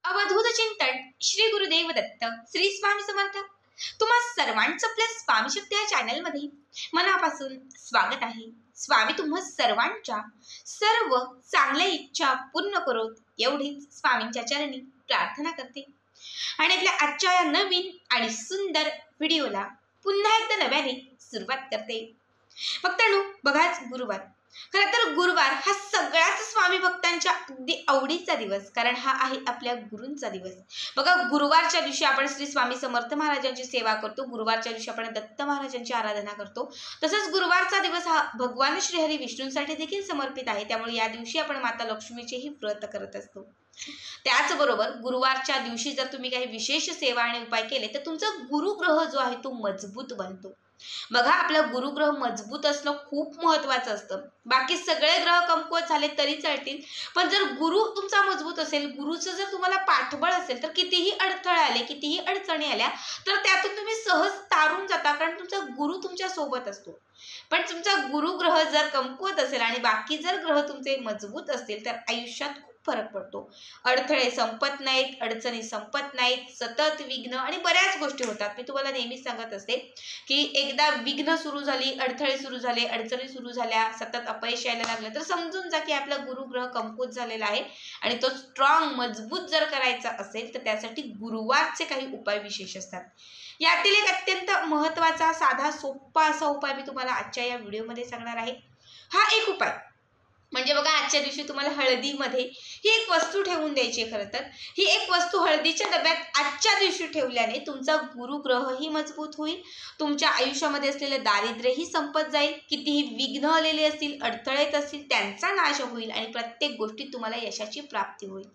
अवधूत चिंतन श्री गुरुदेव दत्त श्री स्वामी समर्थ. तुम्हा सर्वांचं आपल्या स्वामी शक्ती या चॅनलमध्ये मनापासून स्वागत आहे. स्वामी तुम्हा सर्वांच्या सर्व चांगल्या इच्छा पूर्ण करोत एवढीच स्वामींच्या चरणी प्रार्थना करते आणि आपल्या आजच्या या नवीन आणि सुंदर व्हिडिओला पुन्हा एकदा नव्याने सुरुवात करते. भक्तांनो, बघाच गुरुवार. खरं तर गुरुवार हा सगळ्याच स्वामी भक्तांच्या अगदी आवडीचा दिवस, कारण हा आहे आपल्या गुरूंचा दिवस. बघा, गुरुवारच्या दिवशी आपण श्री स्वामी समर्थ महाराजांची सेवा करतो. गुरुवारच्या दिवशी आपण दत्त महाराजांची आराधना करतो. तसंच गुरुवारचा दिवस हा भगवान श्रीहरी विष्णूंसाठी देखील समर्पित आहे. त्यामुळे या दिवशी आपण माता लक्ष्मीचेही व्रत करत असतो. त्याचबरोबर गुरुवारच्या दिवशी जर तुम्ही काही विशेष सेवा आणि उपाय केले तर तुमचा गुरुग्रह जो आहे तो मजबूत बनतो. बघा, आपला गुरुग्रह मजबूत असणं खूप महत्वाचं असतं. बाकी सगळे ग्रह कमकुवत झाले तरी चालतील, पण जर गुरु तुमचा मजबूत असेल, गुरुचं जर तुम्हाला पाठबळ असेल, तर कितीही अडथळे आले, कितीही अडचणी आल्या तर त्यातून तुम्ही सहज तारून जाता, कारण तुमचा गुरु तुमच्या सोबत असतो. पण तुमचा गुरुग्रह जर कमकुवत असेल आणि बाकी जर ग्रह तुमचे मजबूत असतील तर आयुष्यात फरक पडतो. अडथळे संपत नाहीत, अडचणी संपत नाहीत, सतत विघ्न आणि बऱ्याच गोष्टी होतात. मी तुम्हाला नेहमीच सांगत असते की एकदा विघ्न सुरू झाली, अडथळे सुरू झाले, अडचणी सुरू झाल्या, सतत अपयश यायला लागलं तर समजून जा की आपला गुरुग्रह कमकुवत झालेला आहे आणि तो स्ट्रॉंग मजबूत जर करायचा असेल तर त्यासाठी गुरुवारचे काही उपाय विशेष असतात. यातील एक अत्यंत महत्त्वाचा, साधा, सोपा असा उपाय मी तुम्हाला आजच्या या व्हिडिओमध्ये सांगणार आहे. हा एक उपाय म्हणजे बघा, आजच्या दिवशी तुम्हाला हळदीमध्ये ही एक वस्तू ठेवून द्यायची. खरं तर ही एक वस्तू हळदीच्या डब्यात आजच्या दिवशी ठेवल्याने तुमचा गुरुग्रहही मजबूत होईल, तुमच्या आयुष्यामध्ये असलेलं दारिद्र्यही संपत जाईल, कितीही विघ्न आलेले असतील, अडथळे येत असतील त्यांचा नाश होईल आणि प्रत्येक गोष्टीत तुम्हाला यशाची प्राप्ती होईल.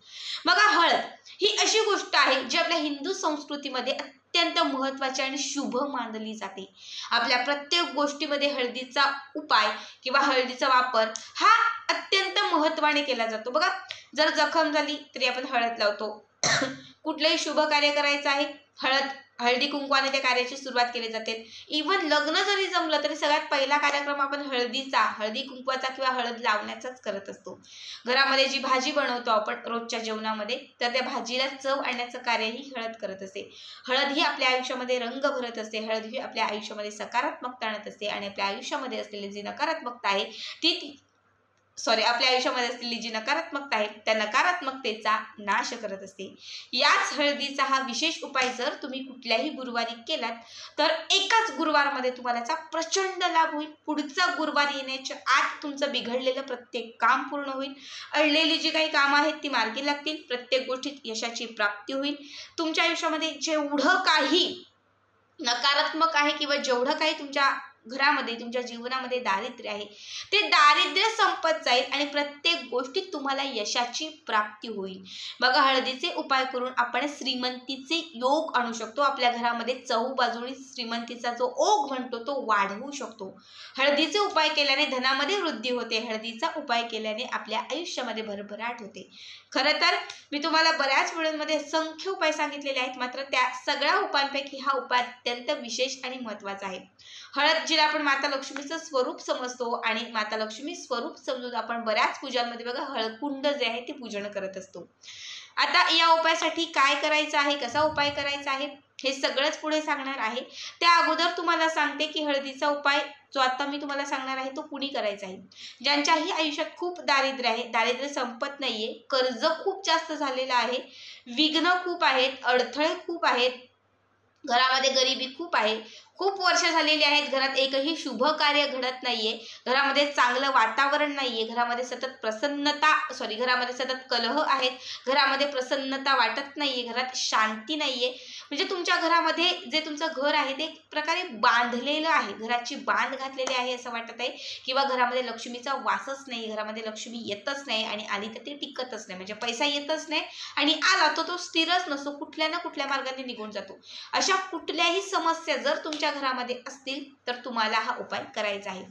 बघा, हळद ही अशी गोष्ट आहे जी आपल्या हिंदू संस्कृतीमध्ये अत्यंत महत्त्वाची आणि शुभ मानली जाते. आपल्या प्रत्येक गोष्टीमध्ये हळदीचा उपाय किंवा हळदीचा वापर हा अत्यंत महत्त्वाने केला जातो. बघा, जर जखम झाली तरी आपण हळद लावतो. कुठलंही शुभ कार्य करायचं आहे, हळदी कुंकवाने त्या कार्याची सुरुवात केली जाते. इव्हन लग्न जरी जमलं तरी सगळ्यात पहिला कार्यक्रम आपण हळदी कुंकवाचा किंवा हळद लावण्याचाच करत असतो. घरामध्ये जी भाजी बनवतो आपण रोजच्या जेवणामध्ये, तर त्या भाजीला चव आणण्याचं कार्यही हळद करत असते. हळद ही आपल्या आयुष्यामध्ये रंग भरत असते. हळद ही आपल्या आयुष्यामध्ये सकारात्मकता आणत असते आणि आपल्या आयुष्यामध्ये असलेली जी नकारात्मकता आहे आपल्या आयुष्यामध्ये असलेली जी नकारात्मकता आहे त्या नकारात्मकतेचा नाश करत असते. याच हळदीचा हा विशेष उपाय जर तुम्ही कुठल्याही गुरुवारी केलात तर एकाच गुरुवारमध्ये तुम्हाला याचा प्रचंड लाभ होईल. पुढचा गुरुवार येण्याच्या आत तुमचं बिघडलेलं प्रत्येक काम पूर्ण होईल. अडलेली जी काही कामं आहेत ती मार्गी लागतील. प्रत्येक गोष्टीत यशाची प्राप्ती होईल. तुमच्या आयुष्यामध्ये जेवढं काही नकारात्मक आहे किंवा जेवढं काही तुमच्या घरामध्ये, तुमच्या जीवनामध्ये दारिद्र्य आहे ते दारिद्र्य संपत जाईल आणि प्रत्येक गोष्टीत तुम्हाला यशाची प्राप्ती होईल. बघा, हळदीचे उपाय करून आपण श्रीमंतीचे योग आणू शकतो. आपल्या घरामध्ये चहूबाजूने श्रीमंतीचा जो ओघ म्हणतो तो वाढवू शकतो. हळदीचे उपाय केल्याने धनामध्ये वृद्धी होते. हळदीचा उपाय केल्याने आपल्या आयुष्यामध्ये भरभराट होते. खरं तर मी तुम्हाला बऱ्याच व्हिडिओमध्ये असंख्य उपाय सांगितलेले आहेत, मात्र त्या सगळ्या उपायांपैकी हा उपाय अत्यंत विशेष आणि महत्त्वाचा आहे. हळद जिला आपण माता लक्ष्मीचं स्वरूप समजतो आणि माता लक्ष्मी स्वरूप समजून आपण बऱ्याच पूजांमध्ये बघा हळकुंड जे आहे ते पूजन करत असतो. आता या उपायासाठी काय करायचं आहे, कसा उपाय करायचा आहे हे सगळंच पुढे सांगणार आहे. त्या अगोदर तुम्हाला सांगते की हळदीचा उपाय जो आता मी तुम्हाला सांगणार आहे तो कुणी करायचा आहे. ज्यांच्याही आयुष्यात खूप दारिद्र्य आहे, दारिद्र्य संपत नाहीये, कर्ज खूप जास्त झालेलं आहे, विघ्न खूप आहेत, अडथळे खूप आहेत, घरामध्ये गरिबी खूप आहे, खूप वर्ष झालेली आहेत, घरात एकही शुभ कार्य घडत नाहीये, घरामध्ये चांगलं वातावरण नाहीये, घरामध्ये सतत कलह आहेत, घरामध्ये प्रसन्नता वाटत नाहीये, घरात शांती नाहीये. म्हणजे तुमच्या घरामध्ये जे तुमचं घर आहे ते एक प्रकारे बांधलेलं आहे, घराची बांध घातलेली आहे असं वाटत आहे, किंवा घरामध्ये लक्ष्मीचा वासच नाही, घरामध्ये लक्ष्मी येतच नाही आणि आली तर ती टिकतच नाही. म्हणजे पैसा येतच नाही आणि आला तो स्थिरच नसतो, कुठल्या ना कुठल्या मार्गाने निघून जातो. अशा कुठल्याही समस्या जर तुमच्या घरामध्ये असतील तर तुम्हाला हा उपाय करायचा आहे.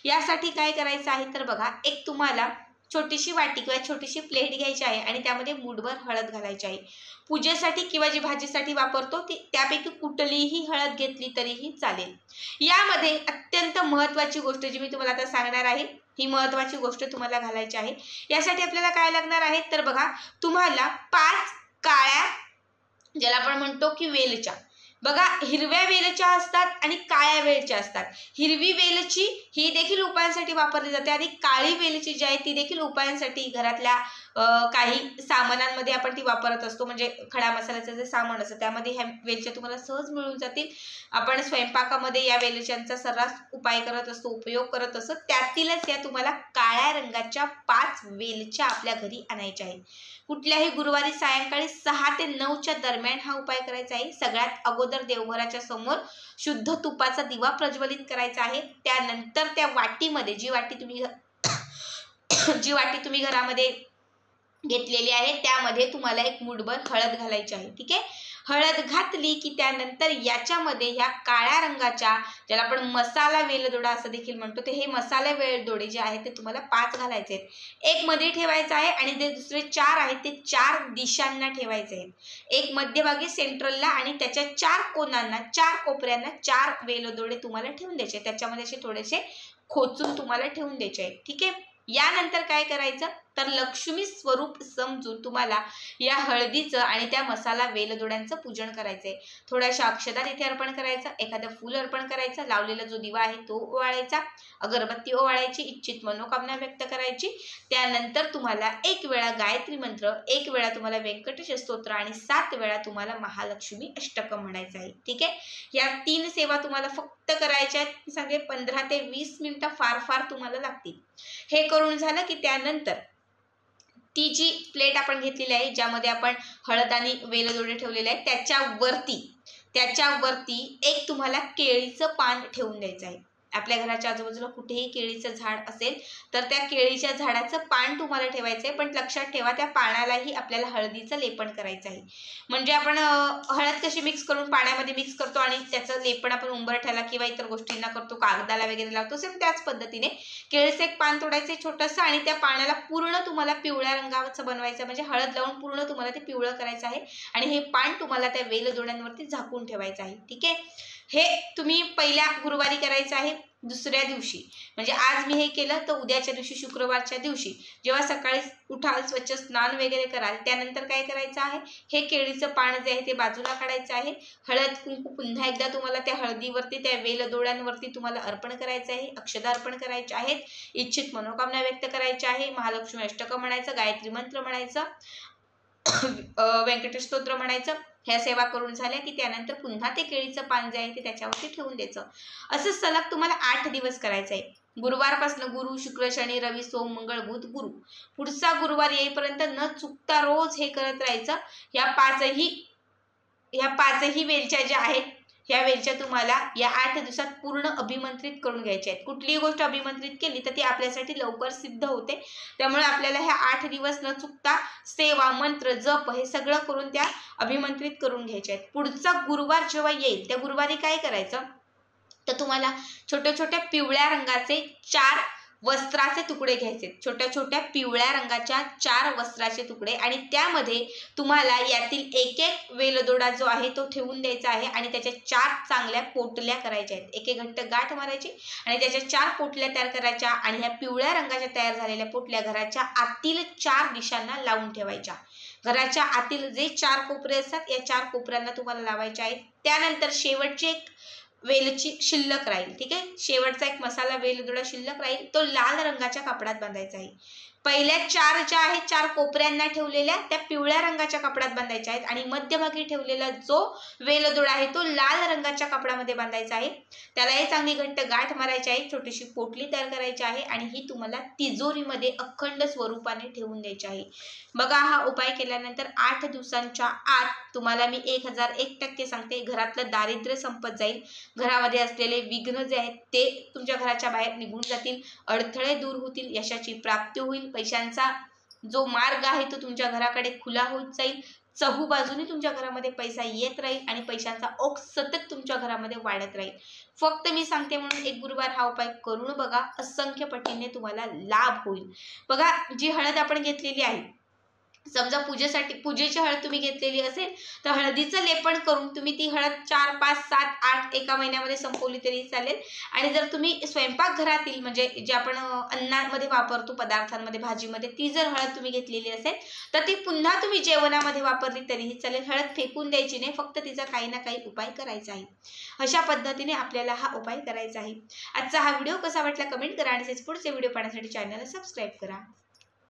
यासाठी काय करायचं आहे तर बघा, एक तुम्हाला छोटीशी वाटी किंवा छोटीशी प्लेट घ्यायची आहे आणि त्यामध्ये मूठभर हळद घालायची आहे. पूजेसाठी किंवा जी भाजीसाठी वापरतो त्यापैकी कुठलीही हळद घेतली तरीही चालेल. यामध्ये अत्यंत महत्त्वाची गोष्ट जी मी तुम्हाला आता सांगणार आहे ही महत्त्वाची गोष्ट तुम्हाला घालायची आहे. यासाठी आपल्याला काय लागणार आहे तर बघा, तुम्हाला 5 काळ्या, ज्याला आपण म्हणतो की वेलच्या, बघा हिरव्या वेलच्या असतात आणि काळ्या वेलच्या असतात. हिरवी वेलची ही देखील उपायांसाठी वापरली जाते आणि काळी वेलची जी आहे ती देखील उपायांसाठी घरातल्या काही सामानांमध्ये आपण ती वापरत असतो. म्हणजे खडा मसाल्याचं जे सामान असतं त्यामध्ये ह्या वेलच्या तुम्हाला सहज मिळून जातील. आपण स्वयंपाकामध्ये या वेलच्यांचा सर्रास उपाय करत असतो, उपयोग करत असतो. त्यातीलच या तुम्हाला काळ्या रंगाच्या 5 वेलच्या आपल्या घरी आणायच्या आहेत. कुठल्याही गुरुवारी सायंकाळी 6 ते 9च्या दरम्यान हा उपाय करायचा आहे. सगळ्यात अगोदर देवघराच्या समोर शुद्ध तुपाचा दिवा प्रज्वलित करायचा आहे. त्यानंतर त्या वाटीमध्ये जी वाटी तुम्ही घरामध्ये घेतलेली आहे त्यामध्ये तुम्हाला एक मुठभर हळद घालायची आहे. ठीक आहे, हळद घातली की त्यानंतर याच्यामध्ये ह्या काळ्या रंगाच्या, ज्याला आपण मसाला वेलदोडा असं देखील म्हणतो, ते हे मसाला वेलदोडे जे आहेत ते तुम्हाला 5 घालायचे आहेत. एक मध्ये ठेवायचं आहे आणि ते दुसरे 4 आहेत ते 4 दिशांना ठेवायचे आहेत. एक मध्यभागी सेंट्रलला आणि त्याच्या 4 कोनांना, 4 कोपऱ्यांना 4 वेलदोडे तुम्हाला ठेवून द्यायचे. त्याच्यामध्ये असे थोडेसे खोचून तुम्हाला ठेवून द्यायचे आहेत. ठीक आहे, यानंतर काय करायचं तर लक्ष्मी स्वरूप समजून तुम्हाला या हळदीचं आणि त्या मसाला वेलदोड्यांचं पूजन करायचंय. थोड्याशा अक्षता तिथे अर्पण करायचा, एखादं फूल अर्पण करायचं, लावलेला जो दिवा आहे तो ओवाळायचा, अगरबत्ती ओवाळायची, इच्छित मनोकामना व्यक्त करायची. त्यानंतर तुम्हाला 1 वेळा गायत्री मंत्र, 1 वेळा तुम्हाला व्यंकटेश स्तोत्र आणि 7 वेळा तुम्हाला महालक्ष्मी अष्टकं म्हणायचं आहे. ठीक आहे, या 3 सेवा तुम्हाला फक्त करायच्या आहेत. सांगे 15 ते 20 मिनिटं फार तुम्हाला लागतील. हे करून झालं की त्यानंतर ती जी प्लेट आपण घेतलेली आहे ज्यामध्ये आपण हळद आणि वेलदोडे ठेवलेले आहेत त्याच्यावरती एक तुम्हाला केळीचं पान ठेवून द्यायचं आहे. आपल्या घराच्या आजूबाजूला कुठेही केळीचं झाड असेल तर त्या केळीच्या झाडाचं पान तुम्हाला ठेवायचं आहे. पण लक्षात ठेवा त्या पानालाही आपल्याला हळदीचं लेपन करायचं आहे. म्हणजे आपण हळद कशी मिक्स करून पाण्यामध्ये मिक्स करतो आणि त्याचं लेपन आपण उंबरठ्याला किंवा इतर गोष्टींना करतो, कागदाला वगैरे लावतो, सेम त्याच पद्धतीने केळीचं एक पान तोडायचं छोटंसं आणि त्या पानाला पूर्ण तुम्हाला पिवळ्या रंगाचं बनवायचं, म्हणजे हळद लावून पूर्ण तुम्हाला ते पिवळं करायचं आहे आणि हे पान तुम्हाला त्या वेलदोड्यांवरती झाकून ठेवायचं आहे. ठीक आहे, हे तुम्ही पहिल्या गुरुवारी करायचं आहे. दुसऱ्या दिवशी म्हणजे आज मी हे केलं तर उद्याच्या दिवशी शुक्रवारच्या दिवशी जेव्हा सकाळी उठाल, स्वच्छ स्नान वगैरे कराल, त्यानंतर काय करायचं आहे, हे केळीचं पान जे आहे ते बाजूला काढायचं आहे. हळद कुंकू पुन्हा एकदा तुम्हाला त्या हळदीवरती, त्या वेलदोड्यांवरती तुम्हाला अर्पण करायचं आहे, अक्षता अर्पण करायचे आहेत, इच्छित मनोकामना व्यक्त करायची आहे, महालक्ष्मी अष्टकं म्हणायचं, गायत्री मंत्र म्हणायचं, व्यंकटेश स्तोत्र म्हणायचं. ह्या सेवा करून झाल्या की त्यानंतर पुन्हा ते केळीचं पान जे आहे ते त्याच्यावरती ठेवून द्यायचं. असं सलग तुम्हाला 8 दिवस करायचं आहे. गुरुवारपासून गुरु, शुक्र, शनी, रवी, सोम, मंगळ, बुध, गुरु, पुढचा गुरुवार येईपर्यंत न चुकता रोज हे करत राहायचं. ह्या पाचही वेलच्या ज्या आहेत ह्या वेलच्या तुम्हाला या 8 दिवसात पूर्ण अभिमंत्रित करून घ्यायच्या आहेत. कुठलीही गोष्ट अभिमंत्रित केली तर ती आपल्यासाठी लवकर सिद्ध होते. त्यामुळे आपल्याला ह्या 8 दिवस न चुकता सेवा, मंत्र, जप हे सगळं करून त्या अभिमंत्रित करून घ्यायच्या आहेत. पुढचा गुरुवार जेव्हा येईल त्या गुरुवारी काय करायचं तर तुम्हाला छोट्या छोट्या पिवळ्या रंगाचे 4 वस्त्राचे तुकडे घ्यायचे, छोट्या पिवळ्या रंगाच्या 4 वस्त्राचे तुकडे, आणि त्यामध्ये तुम्हाला यातील एक वेलदोडा जो आहे तो ठेवून द्यायचा आहे आणि त्याच्या 4 चांगल्या पोटल्या करायच्या आहेत. एक घट्ट गाठ मारायची आणि त्याच्या 4 पोटल्या तयार करायच्या आणि ह्या पिवळ्या रंगाच्या तयार झालेल्या पोटल्या घराच्या आतील 4 दिशांना लावून ठेवायच्या. घराच्या आतील जे 4 कोपरे असतात या 4 कोपऱ्यांना तुम्हाला लावायचे आहेत. त्यानंतर शेवटचे एक वेलची शिल्लक राहील. ठीक आहे, शेवटचा एक मसाला वेलदोडा शिल्लक राहील, तो लाल रंगाच्या कापडात बांधायचा आहे. पहिल्या 4 ज्या आहेत 4 कोपऱ्यांना ठेवलेल्या त्या पिवळ्या रंगाच्या कापडात बांधायच्या आहेत आणि मध्यभागी ठेवलेला जो वेलदोडा आहे तो लाल रंगाच्या कापडामध्ये बांधायचा आहे. त्यालाही चांगली घट्ट गाठ मारायची आहे, छोटीशी पोटली तयार करायची आहे आणि ही तुम्हाला तिजोरीमध्ये अखंड स्वरूपाने ठेवून द्यायची आहे. बघा, हा उपाय केल्यानंतर 8 दिवसांच्या आत तुम्हाला मी 1001% सांगते, घरातलं दारिद्र्य संपत जाईल. घरामध्ये असलेले विघ्न जे आहेत ते तुमच्या घराच्या बाहेर निघून जातील, अडथळे दूर होतील, यशाची प्राप्ती होईल, पैशांचा जो मार्ग आहे तो तुमच्या घराकडे खुला होत जाईल, चहूबाजूने तुमच्या घरामध्ये पैसा येत राहील आणि पैशांचा ओघ सतत तुमच्या घरामध्ये वाढत राहील. फक्त मी सांगते म्हणून एक गुरुवार हा उपाय करून बघा, असंख्य पटीने तुम्हाला लाभ होईल. बघा, जी हळद आपण घेतलेली आहे समजा पूजेची हळद तुम्ही घेतलेली असेल तर हळदीचं लेपन करून तुम्ही ती हळद 4, 5, 7, 8 एका महिन्यामध्ये संपवली तरी चालेल। आणि जर तुम्ही स्वयंपाकघरातील म्हणजे जे आपण अन्नामध्ये वापरतो, पदार्थांमध्ये, भाजीमध्ये, ती जर हळद तुम्ही घेतलेली असेल तर ती पुन्हा तुम्ही जेवणामध्ये वापरली तरीही चालेल। हळद फेकून द्यायची नाही, फक्त तिचा काही ना काही उपाय करायचा आहे। अशा पद्धतीने आपल्याला हा उपाय करायचा आहे। आजचा हा व्हिडिओ कसा वाटला कमेंट करा आणि पुढचे व्हिडिओ पाहण्यासाठी चॅनलला सबस्क्राईब करा।